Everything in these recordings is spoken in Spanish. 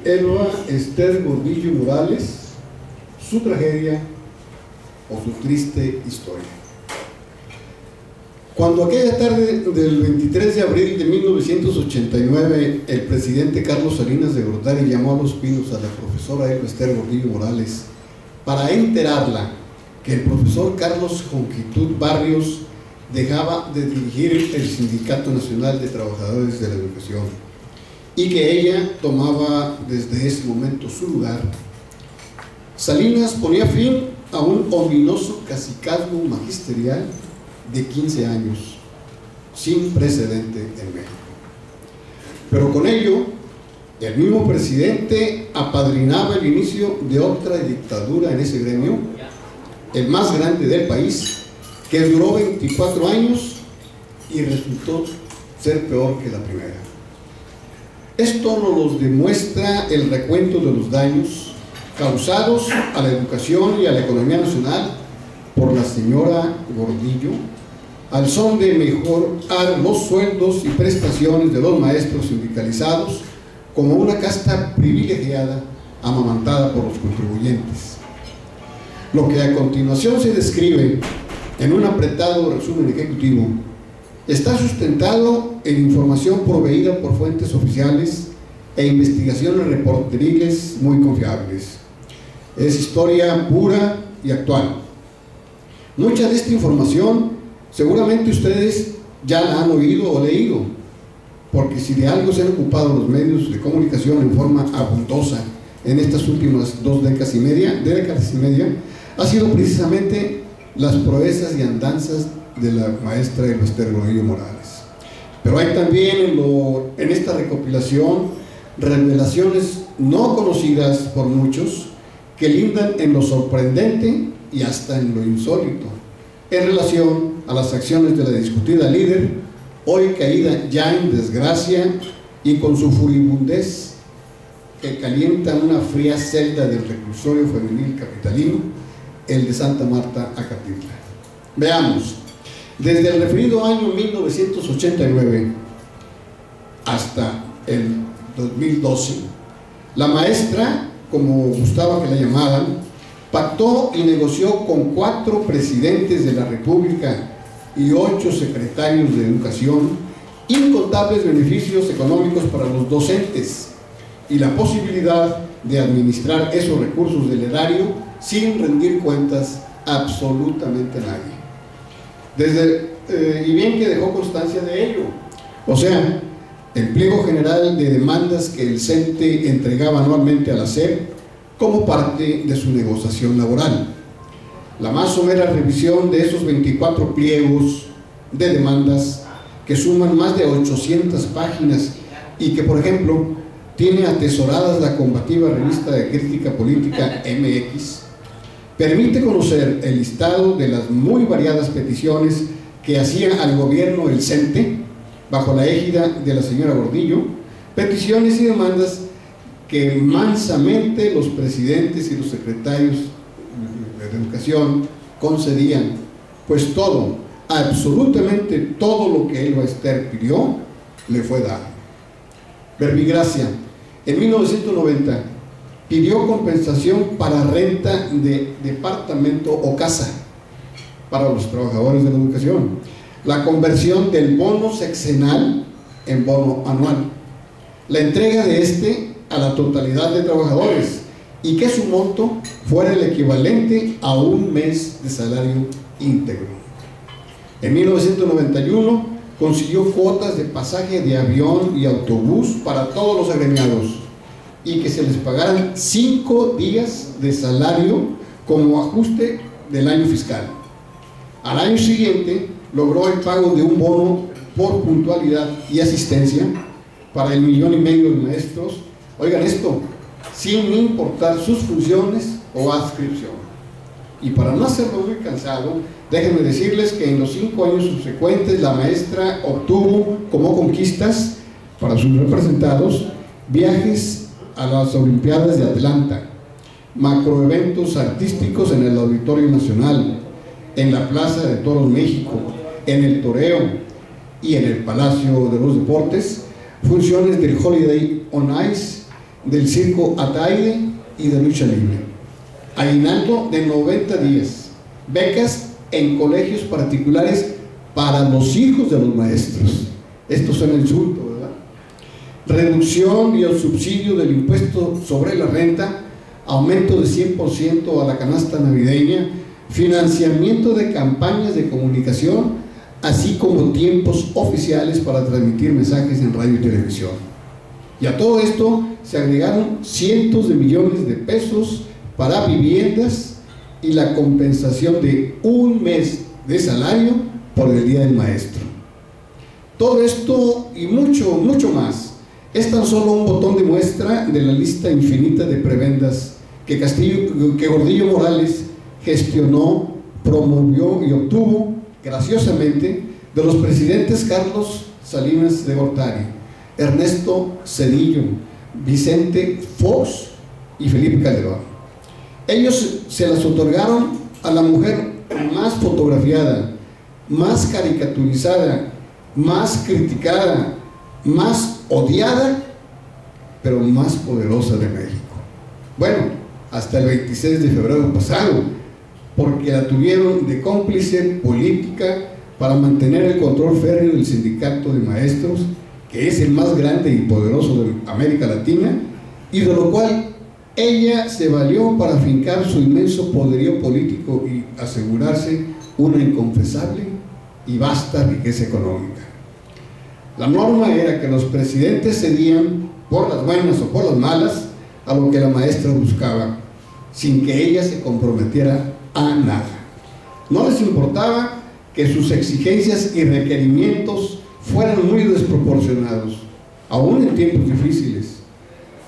Elba Ester Gordillo Morales, su tragedia o su triste historia. Cuando aquella tarde del 23 de abril de 1989 el presidente Carlos Salinas de Gortari llamó a Los Pinos a la profesora Elba Ester Gordillo Morales para enterarla que el profesor Carlos Jongitud Barrios dejaba de dirigir el Sindicato Nacional de Trabajadores de la Educación y que ella tomaba desde ese momento su lugar, Salinas ponía fin a un ominoso cacicazgo magisterial de 15 años, sin precedente en México. Pero con ello, el mismo presidente apadrinaba el inicio de otra dictadura en ese gremio, el más grande del país, que duró 24 años y resultó ser peor que la primera. Esto nos demuestra el recuento de los daños causados a la educación y a la economía nacional por la señora Gordillo, al son de mejorar los sueldos y prestaciones de los maestros sindicalizados como una casta privilegiada amamantada por los contribuyentes. Lo que a continuación se describe en un apretado resumen ejecutivo está sustentado en información proveída por fuentes oficiales e investigaciones reporteriles muy confiables. Es historia pura y actual. Mucha de esta información seguramente ustedes ya la han oído o leído, porque si de algo se han ocupado los medios de comunicación en forma abundosa en estas últimas décadas y media, ha sido precisamente las proezas y andanzas de la maestra Elba Ester Gordillo Morales. Pero hay también en esta recopilación revelaciones no conocidas por muchos que lindan en lo sorprendente y hasta en lo insólito en relación a las acciones de la discutida líder, hoy caída ya en desgracia y con su furibundez que calienta una fría celda del reclusorio femenil capitalino, el de Santa Marta, Acatitla. Veamos, desde el referido año 1989 hasta el 2012, la maestra, como gustaba que la llamaran, pactó y negoció con 4 presidentes de la República y 8 secretarios de Educación incontables beneficios económicos para los docentes y la posibilidad de administrar esos recursos del erario sin rendir cuentas a absolutamente nadie. Y bien que dejó constancia de ello, o sea, el pliego general de demandas que el CENTE entregaba anualmente a la SEP como parte de su negociación laboral. La más somera revisión de esos 24 pliegos de demandas que suman más de 800 páginas y que, por ejemplo, tiene atesoradas la combativa revista de crítica política MX, permite conocer el listado de las muy variadas peticiones que hacía al gobierno el CENTE bajo la égida de la señora Gordillo, peticiones y demandas que mansamente los presidentes y los secretarios de Educación concedían, pues todo, absolutamente todo lo que Elba Ester pidió, le fue dado. Verbigracia, en 1990, pidió compensación para renta de departamento o casa para los trabajadores de la educación, la conversión del bono sexenal en bono anual, la entrega de este a la totalidad de trabajadores y que su monto fuera el equivalente a un mes de salario íntegro. En 1991 consiguió cuotas de pasaje de avión y autobús para todos los agremiados y que se les pagaran 5 días de salario como ajuste del año fiscal. Al año siguiente logró el pago de un bono por puntualidad y asistencia para 1,5 millones de maestros, oigan esto, sin importar sus funciones o adscripción. Y para no hacerlo muy cansado, déjenme decirles que en los 5 años subsecuentes la maestra obtuvo como conquistas para sus representados viajes a las Olimpiadas de Atlanta, macroeventos artísticos en el Auditorio Nacional, en la Plaza de Toros México, en el Toreo y en el Palacio de los Deportes, funciones del Holiday on Ice, del circo Ataide y de lucha libre. Aguinaldo de 90 días, becas en colegios particulares para los hijos de los maestros. Esto suena insulto, ¿verdad? Reducción y el subsidio del impuesto sobre la renta, aumento de 100% a la canasta navideña, financiamiento de campañas de comunicación, así como tiempos oficiales para transmitir mensajes en radio y televisión. Y a todo esto se agregaron cientos de millones de pesos para viviendas y la compensación de un mes de salario por el Día del Maestro. Todo esto y mucho, mucho más es tan solo un botón de muestra de la lista infinita de prebendas que Gordillo Morales gestionó, promovió y obtuvo graciosamente de los presidentes Carlos Salinas de Gortari, Ernesto Zedillo, Vicente Fox y Felipe Calderón. Ellos se las otorgaron a la mujer más fotografiada, más caricaturizada, más criticada, más odiada, pero más poderosa de México. Bueno, hasta el 26 de febrero pasado, porque la tuvieron de cómplice política para mantener el control férreo del sindicato de maestros, que es el más grande y poderoso de América Latina, y de lo cual ella se valió para fincar su inmenso poderío político y asegurarse una inconfesable y vasta riqueza económica. La norma era que los presidentes cedían, por las buenas o por las malas, a lo que la maestra buscaba, sin que ella se comprometiera a nada. No les importaba que sus exigencias y requerimientos fueran muy desproporcionados, aún en tiempos difíciles,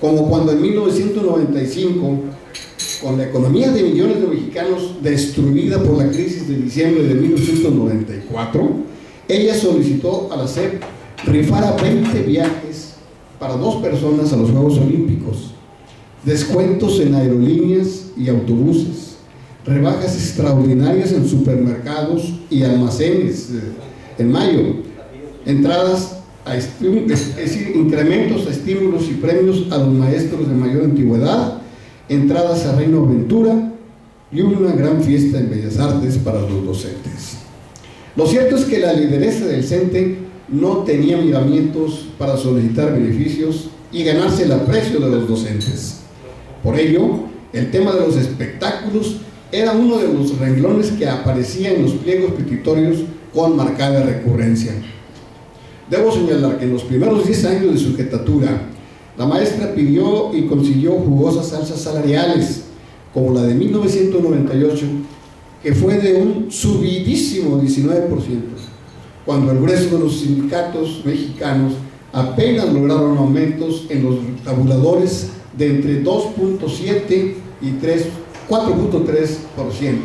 como cuando en 1995, con la economía de millones de mexicanos destruida por la crisis de diciembre de 1994, ella solicitó a la SEP rifara 20 viajes para 2 personas a los Juegos Olímpicos, descuentos en aerolíneas y autobuses, rebajas extraordinarias en supermercados y almacenes en mayo, entradas es decir, incrementos a estímulos y premios a los maestros de mayor antigüedad, entradas a Reino Aventura y una gran fiesta en Bellas Artes para los docentes. Lo cierto es que la lideresa del CENTE no tenía miramientos para solicitar beneficios y ganarse el aprecio de los docentes. Por ello, el tema de los espectáculos era uno de los renglones que aparecía en los pliegos petitorios con marcada recurrencia. Debo señalar que en los primeros 10 años de su jetatura, la maestra pidió y consiguió jugosas alzas salariales, como la de 1998, que fue de un subidísimo 19%, cuando el grueso de los sindicatos mexicanos apenas lograron aumentos en los tabuladores de entre 2.7 y 4.3%.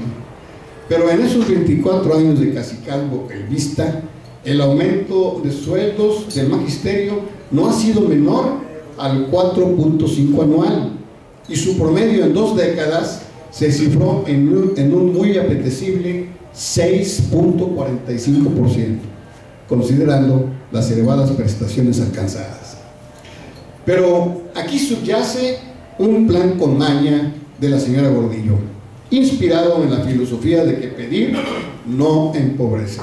Pero en esos 24 años de cacicazgo elvista, el aumento de sueldos del magisterio no ha sido menor al 4.5 anual, y su promedio en 2 décadas se cifró en un muy apetecible 6.45%, considerando las elevadas prestaciones alcanzadas. Pero aquí subyace un plan con maña de la señora Gordillo, inspirado en la filosofía de que pedir no empobrece,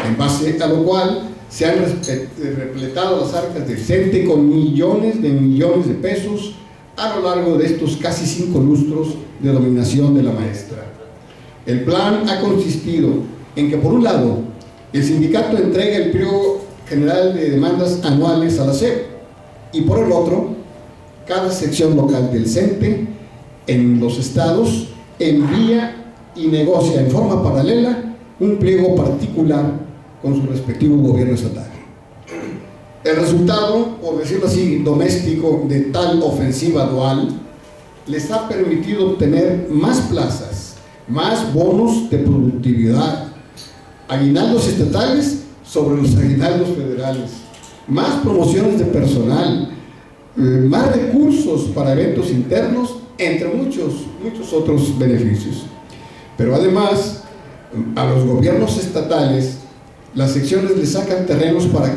en base a lo cual se han repletado las arcas del CENTE con millones de pesos a lo largo de estos casi 5 lustros de dominación de la maestra. El plan ha consistido en que, por un lado, el sindicato entrega el pliego general de demandas anuales a la SEP, y por el otro, cada sección local del CENTE en los estados envía y negocia en forma paralela un pliego particular con su respectivo gobierno estatal. El resultado, por decirlo así, doméstico de tal ofensiva dual, les ha permitido obtener más plazas, más bonos de productividad, aguinaldos estatales sobre los aguinaldos federales, más promociones de personal, más recursos para eventos internos, entre muchos otros beneficios. Pero además, a los gobiernos estatales Las secciones le sacan terrenos para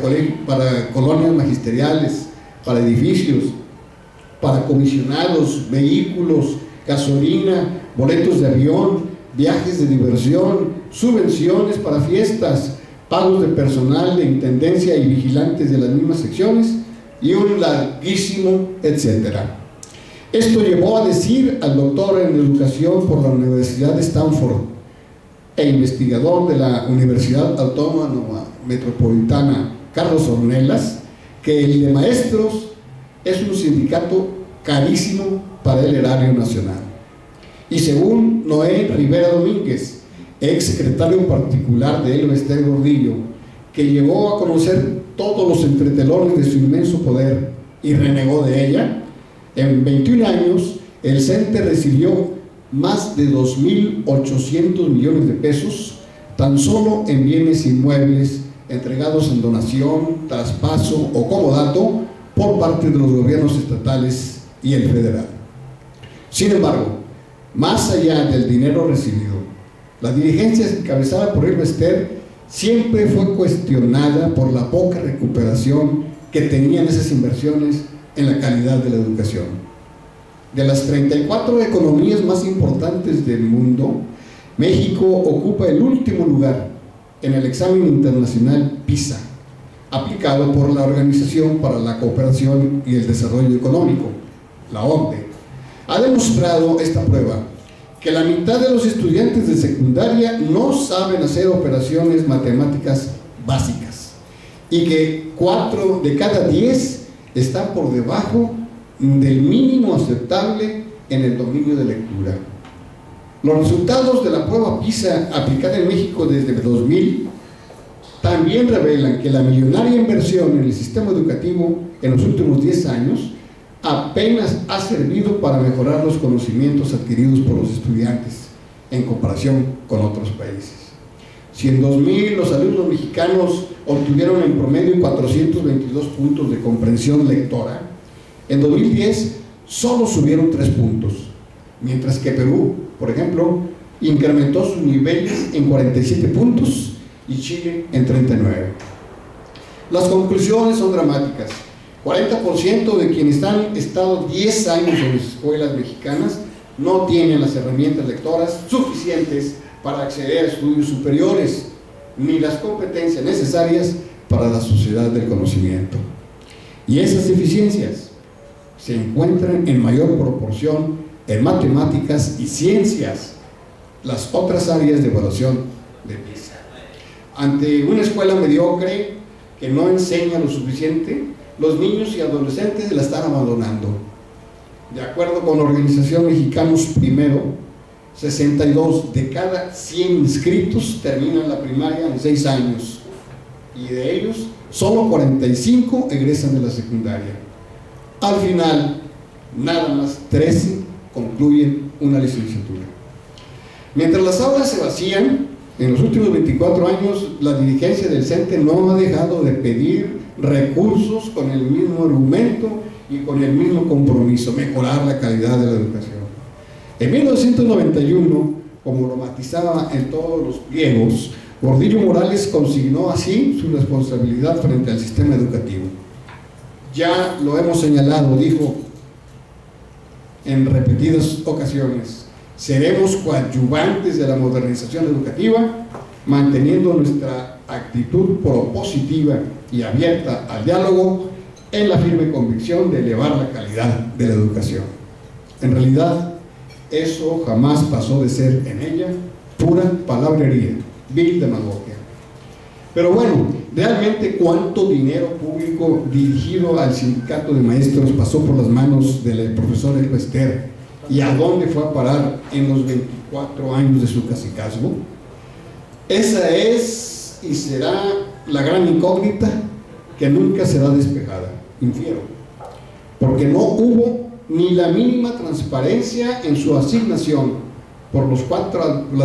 colonias magisteriales, para edificios, para comisionados, vehículos, gasolina, boletos de avión, viajes de diversión, subvenciones para fiestas, pagos de personal de intendencia y vigilantes de las mismas secciones y un larguísimo etcétera. Esto llevó a decir al doctor en educación por la Universidad de Stanford e investigador de la Universidad Autónoma Metropolitana, Carlos Ornelas, que el de maestros es un sindicato carísimo para el erario nacional. Y según Noé Rivera Domínguez, ex secretario particular de Elvester Gordillo, que llegó a conocer todos los entretelones de su inmenso poder y renegó de ella, en 21 años el CENTE recibió más de 2.800 millones de pesos tan solo en bienes inmuebles entregados en donación, traspaso o comodato por parte de los gobiernos estatales y el federal. Sin embargo, más allá del dinero recibido, la dirigencia encabezada por Elvester siempre fue cuestionada por la poca recuperación que tenían esas inversiones en la calidad de la educación. De las 34 economías más importantes del mundo, México ocupa el último lugar en el examen internacional PISA, aplicado por la Organización para la Cooperación y el Desarrollo Económico, la OCDE. Ha demostrado esta prueba que la mitad de los estudiantes de secundaria no saben hacer operaciones matemáticas básicas y que 4 de cada 10 están por debajo del mínimo aceptable en el dominio de lectura. Los resultados de la prueba PISA aplicada en México desde 2000 también revelan que la millonaria inversión en el sistema educativo en los últimos 10 años apenas ha servido para mejorar los conocimientos adquiridos por los estudiantes en comparación con otros países. Si en 2000 los alumnos mexicanos obtuvieron en promedio 422 puntos de comprensión lectora, en 2010 solo subieron 3 puntos, mientras que Perú, por ejemplo, incrementó sus niveles en 47 puntos y Chile en 39. Las conclusiones son dramáticas. 40% de quienes han estado 10 años en las escuelas mexicanas no tienen las herramientas lectoras suficientes para acceder a estudios superiores, ni las competencias necesarias para la sociedad del conocimiento. Y esas deficiencias se encuentran en mayor proporción en matemáticas y ciencias, las otras áreas de evaluación de PISA. Ante una escuela mediocre que no enseña lo suficiente, los niños y adolescentes la están abandonando. De acuerdo con la organización Mexicanos Primero, 62 de cada 100 inscritos terminan la primaria en 6 años y de ellos solo 45 egresan de la secundaria. Al final, nada más 13 concluyen una licenciatura. Mientras las aulas se vacían, en los últimos 24 años la dirigencia del CENTE no ha dejado de pedir recursos con el mismo argumento y con el mismo compromiso: mejorar la calidad de la educación. En 1991, como lo matizaba en todos los pliegos, Gordillo Morales consignó así su responsabilidad frente al sistema educativo. Ya lo hemos señalado, dijo en repetidas ocasiones: seremos coadyuvantes de la modernización educativa, manteniendo nuestra actitud propositiva y abierta al diálogo en la firme convicción de elevar la calidad de la educación. En realidad, eso jamás pasó de ser en ella pura palabrería, vil demagogia. Pero bueno, realmente ¿cuánto dinero público dirigido al sindicato de maestros pasó por las manos del profesor Elvester y a dónde fue a parar en los 24 años de su cacicazgo? Esa es y será la gran incógnita que nunca será despejada, infiero, porque no hubo ni la mínima transparencia en su asignación por las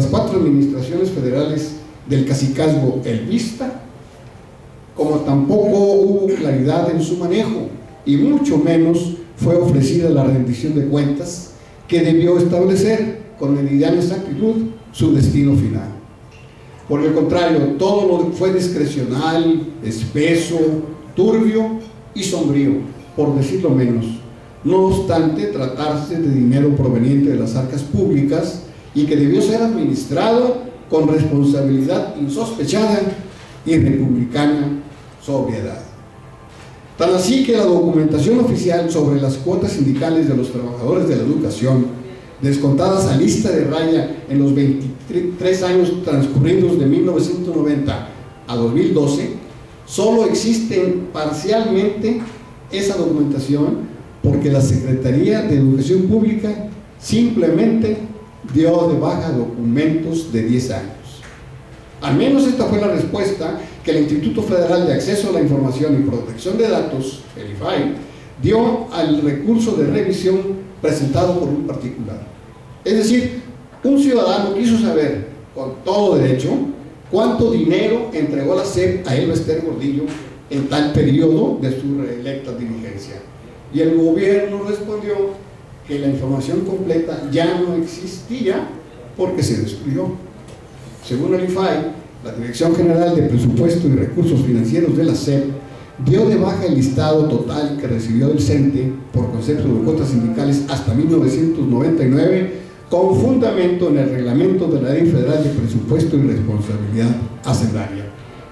cuatro administraciones federales del cacicazgo elvista, como tampoco hubo claridad en su manejo, y mucho menos fue ofrecida la rendición de cuentas que debió establecer con meridiana exactitud su destino final. Por el contrario, todo lo fue discrecional, espeso, turbio y sombrío, por decirlo menos. No obstante tratarse de dinero proveniente de las arcas públicas y que debió ser administrado con responsabilidad insospechada y republicana sobriedad. Tan así que la documentación oficial sobre las cuotas sindicales de los trabajadores de la educación, descontadas a lista de raya en los 23 años transcurridos de 1990 a 2012, solo existen parcialmente esa documentación porque la Secretaría de Educación Pública simplemente dio de baja documentos de 10 años. Al menos esta fue la respuesta que el Instituto Federal de Acceso a la Información y Protección de Datos, el IFAI, dio al recurso de revisión presentado por un particular. Es decir, un ciudadano quiso saber, con todo derecho, cuánto dinero entregó la SEP a Elba Ester Gordillo en tal periodo de su reelecta dirigencia. Y el gobierno respondió que la información completa ya no existía porque se destruyó. Según el IFAI, la Dirección General de Presupuesto y Recursos Financieros de la SEP dio de baja el listado total que recibió del CENTE por concepto de cuotas sindicales hasta 1999, con fundamento en el reglamento de la Ley Federal de Presupuesto y Responsabilidad Hacendaria.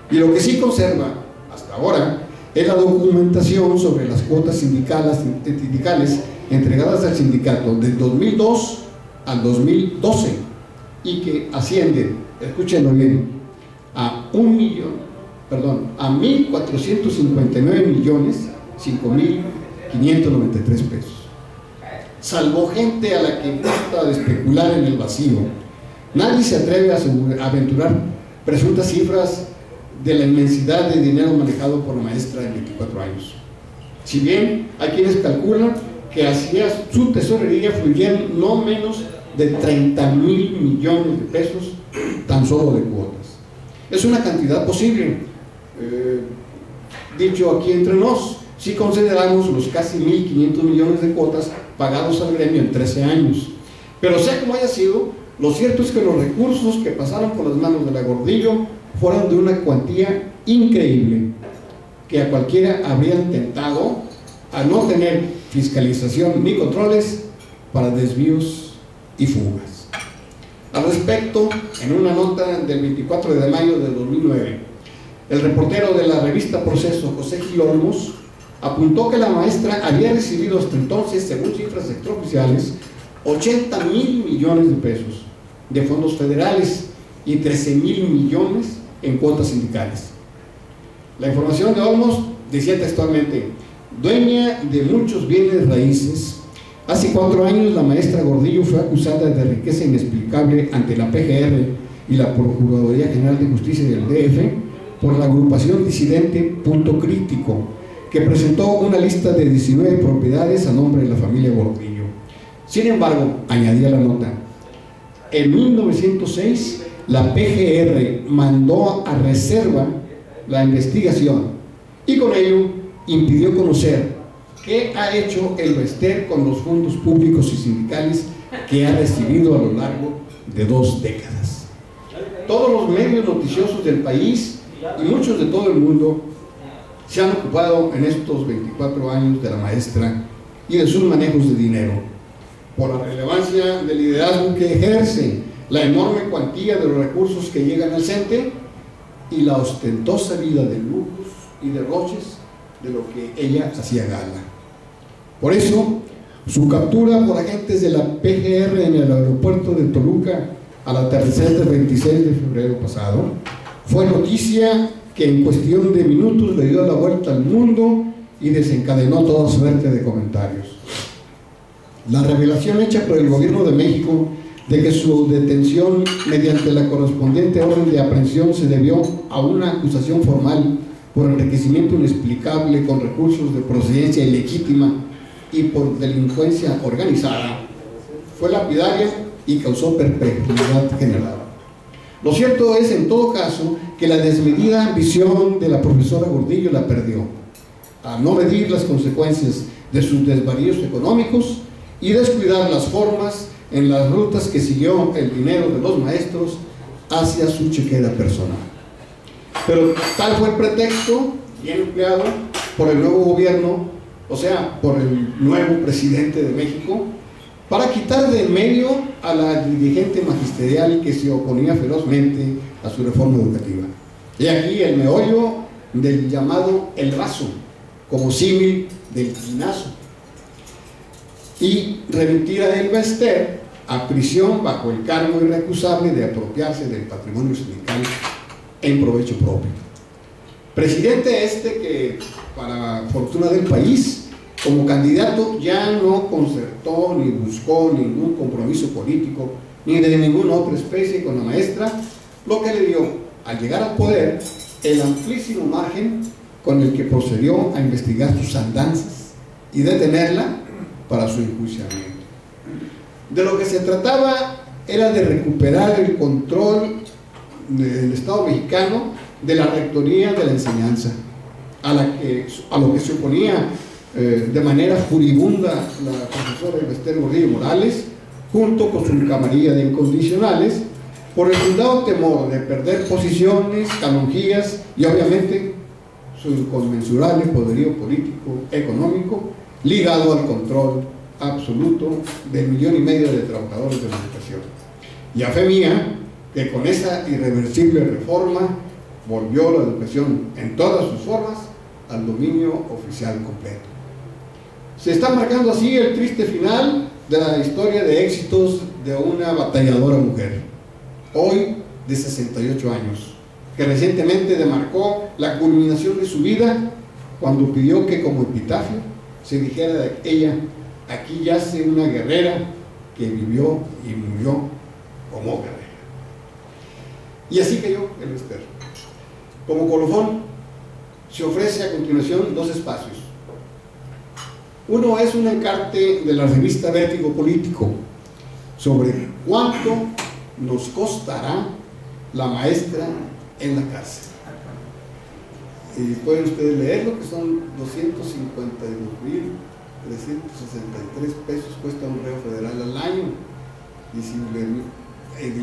Y lo que sí conserva hasta ahora es la documentación sobre las cuotas sindicales entregadas al sindicato del 2002 al 2012 y que ascienden, escúchenlo bien, a 1.459.005.593 pesos. Salvo gente a la que gusta de especular en el vacío, nadie se atreve a aventurar presuntas cifras de la inmensidad de dinero manejado por la maestra de 24 años. Si bien hay quienes calculan que hacia su tesorería fluyeron no menos de 30.000 millones de pesos tan solo de cuotas. Es una cantidad posible, dicho aquí entre nos, si consideramos los casi 1.500 millones de cuotas pagados al gremio en 13 años. Pero sea como haya sido, lo cierto es que los recursos que pasaron por las manos de la Gordillo fueron de una cuantía increíble, que a cualquiera habrían tentado a no tener fiscalización ni controles para desvíos y fugas. Al respecto, en una nota del 24 de mayo de 2009, el reportero de la revista Proceso, José Gil Olmos, apuntó que la maestra había recibido hasta entonces, según cifras extraoficiales, 80.000 millones de pesos de fondos federales y 13.000 millones en cuotas sindicales. La información de Olmos decía textualmente: dueña de muchos bienes raíces, hace 4 años la maestra Gordillo fue acusada de riqueza inexplicable ante la PGR y la Procuraduría General de Justicia del DF por la agrupación disidente Punto Crítico, que presentó una lista de 19 propiedades a nombre de la familia Gordillo. Sin embargo, añadía la nota, en 1906 la PGR mandó a reserva la investigación y con ello impidió conocer qué ha hecho Elba Ester con los fondos públicos y sindicales que ha recibido a lo largo de 2 décadas. Todos los medios noticiosos del país y muchos de todo el mundo se han ocupado en estos 24 años de la maestra y de sus manejos de dinero, por la relevancia del liderazgo que ejerce, la enorme cuantía de los recursos que llegan al CENTE y la ostentosa vida de lujos y derroches de lo que ella hacía gala. Por eso, su captura por agentes de la PGR en el aeropuerto de Toluca al atardecer del 26 de febrero pasado fue noticia que en cuestión de minutos le dio la vuelta al mundo y desencadenó toda suerte de comentarios. La revelación hecha por el gobierno de México de que su detención mediante la correspondiente orden de aprehensión se debió a una acusación formal por enriquecimiento inexplicable con recursos de procedencia ilegítima y por delincuencia organizada fue lapidaria y causó perplejidad general. Lo cierto es, en todo caso, que la desmedida ambición de la profesora Gordillo la perdió, a no medir las consecuencias de sus desvaríos económicos y descuidar las formas en las rutas que siguió el dinero de los maestros hacia su chequera personal. Pero tal fue el pretexto bien empleado por el nuevo gobierno, o sea, por el nuevo presidente de México, para quitar de en medio a la dirigente magisterial que se oponía ferozmente a su reforma educativa. Y aquí el meollo del llamado el vaso, como símil del quinazo, y remitir a Elba Ester a prisión bajo el cargo irrecusable de apropiarse del patrimonio sindical en provecho propio. Presidente este que, para fortuna del país, como candidato ya no concertó ni buscó ningún compromiso político ni de ninguna otra especie con la maestra, lo que le dio, al llegar al poder, el amplísimo margen con el que procedió a investigar sus andanzas y detenerla para su enjuiciamiento. De lo que se trataba era de recuperar el control del Estado mexicano de la rectoría de la enseñanza, a lo que se oponía de manera furibunda la profesora Ester Gordillo Morales, junto con su camarilla de incondicionales, por el fundado temor de perder posiciones, canonjías y obviamente su inconmensurable poderío político, económico, ligado al control absoluto del 1,5 millones de trabajadores de la educación. Y a fe mía, que con esa irreversible reforma volvió la educación en todas sus formas al dominio oficial completo. Se está marcando así el triste final de la historia de éxitos de una batalladora mujer, hoy de 68 años, que recientemente demarcó la culminación de su vida cuando pidió que como epitafio se dijera de ella: aquí yace una guerrera que vivió y murió como guerrera. Y así cayó el Ester. Como colofón se ofrece a continuación 2 espacios. Uno es un encarte de la revista Vértigo Político sobre cuánto nos costará la maestra en la cárcel. Y pueden ustedes leerlo, que son 252.363 pesos cuesta un reo federal al año. Y si le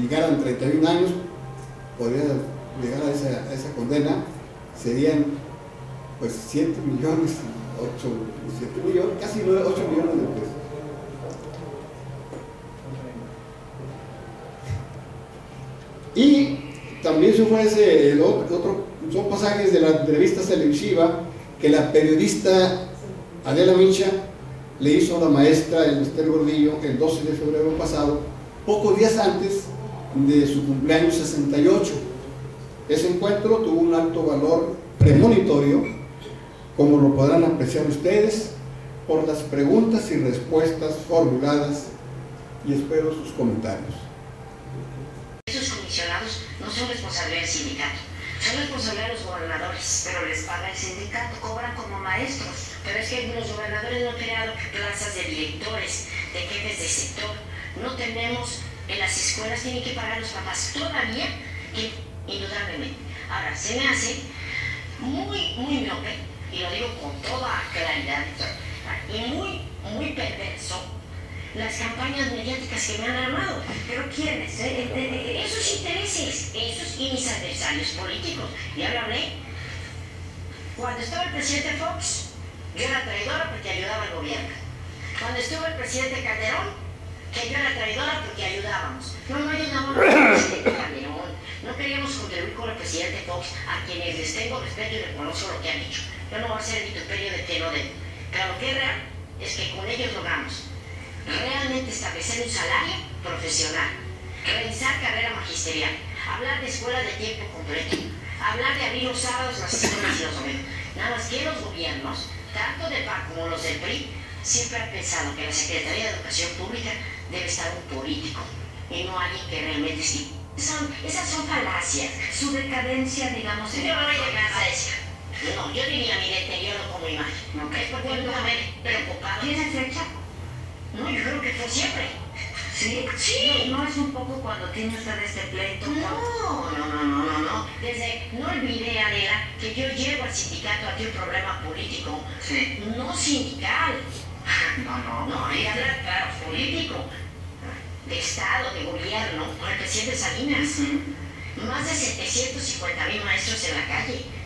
llegaran 31 años, podría llegar a esa condena, serían pues 7 millones, casi 8 millones de pesos. Y también se ofrece son pasajes de la entrevista televisiva que la periodista Adela Micha le hizo a la maestra Ester Gordillo el 12 de febrero pasado, pocos días antes de su cumpleaños 68. Ese encuentro tuvo un alto valor premonitorio, como lo podrán apreciar ustedes, por las preguntas y respuestas formuladas, y espero sus comentarios. Esos comisionados no son responsabilidad del sindicato, son responsabilidad de los gobernadores, pero les paga el sindicato, cobran como maestros. Pero es que los gobernadores no han creado plazas de directores, de jefes de sector, no tenemos, en las escuelas tienen que pagar los papás todavía, indudablemente. Ahora, se me hace muy miope, y lo digo con toda claridad, y muy perverso, las campañas mediáticas que me han armado. ¿Pero quiénes? Esos intereses, esos y mis adversarios políticos. Ya lo hablé. Cuando estaba el presidente Fox, yo era traidora porque ayudaba al gobierno. Cuando estuvo el presidente Calderón, que yo era traidora porque ayudábamos. No ayudábamos al presidente Calderón. No queríamos contribuir con el presidente Fox, a quienes les tengo respeto y reconozco lo que han hecho. Yo no voy a hacer el vituperio de que no den. Pero lo que es real es que con ellos logramos realmente establecer un salario profesional, realizar carrera magisterial, hablar de escuelas de tiempo completo, hablar de abrir los sábados las escuelas y los domingos. Nada más que los gobiernos, tanto del PAN como los del PRI, siempre han pensado que la Secretaría de Educación Pública debe estar un político y no alguien que realmente sí. Esas son falacias. Su decadencia, digamos, yo no voy a llegar a eso. No, yo diría mi deterioro como imagen. Okay. Es porque no me he preocupado. ¿Tiene fecha? No, yo creo que fue siempre. Sí. Sí. ¿No es un poco cuando tiene usted este pleito? No. No olvide, Adela, que yo llevo al sindicato aquí un problema político. Sí. No sindical. No. Y hablar, claro, político. De Estado, de gobierno, con el presidente Salinas. más de 750,000 maestros en la calle.